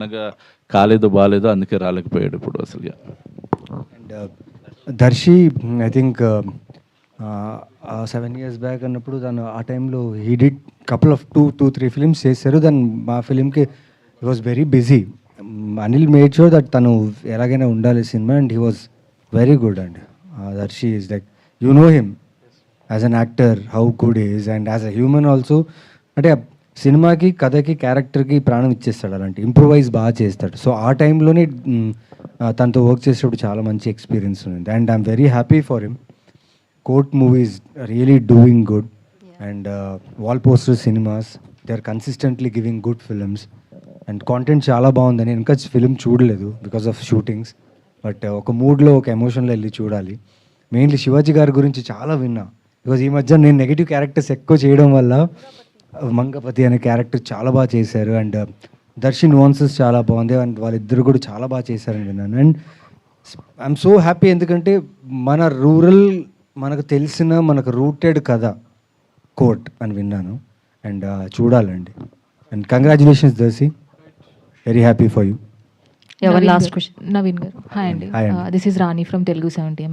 అనగా కాలేదో బాలేదో అందుకే రాలేకపోయాడు ఇప్పుడు అసలుగా. And Darsi I think 7 years back అన్నప్పుడు తను ఆ టైంలో he did couple of 2-3 films చేశారు. దాన్ని మా ఫిలింకి he was very busy. Anil made sure that తను ఎలాగైనా ఉండాలి cinema and he was very good. And Darsi is like you know him as an actor how good is and as a human also. అంటే సినిమాకి కథకి క్యారెక్టర్కి ప్రాణం ఇచ్చేస్తాడు, అలాంటి ఇంప్రూవైజ్ బాగా చేస్తాడు. సో ఆ టైంలోనే తనతో వర్క్ చేసేటప్పుడు చాలా మంచి ఎక్స్పీరియన్స్ ఉంది. And I'm very happy for him. Court movies really doing good and wall poster cinemas they are consistently giving good films and content చాలా బాగుందని. ఇంకా ఫిలిం చూడలేదు బికాస్ ఆఫ్ షూటింగ్స్, బట్ ఒక మూడ్లో ఒక ఎమోషన్లో వెళ్ళి చూడాలి. మెయిన్లీ శివాజీ గారి గురించి చాలా విన్నా బికాజ్ ఈ మధ్య నేను నెగిటివ్ క్యారెక్టర్స్ ఎక్కువ చేయడం వల్ల మంగపతి అనే క్యారెక్టర్ చాలా బాగా చేశారు. అండ్ దర్శి nuances చాలా బాగుంది అండ్ వాళ్ళిద్దరు కూడా చాలా బాగా చేశారని విన్నాను. అండ్ ఐఎమ్ సో హ్యాపీ ఎందుకంటే మన రూరల్ మనకు తెలిసిన మనకు రూటెడ్ కథ కోర్ట్ అని విన్నాను. అండ్ చూడాలండి. And congratulations Darshi, very happy for you. Last question Naveen garu. Hi అండి, Hi అండి. This is Rani from Telugu 70.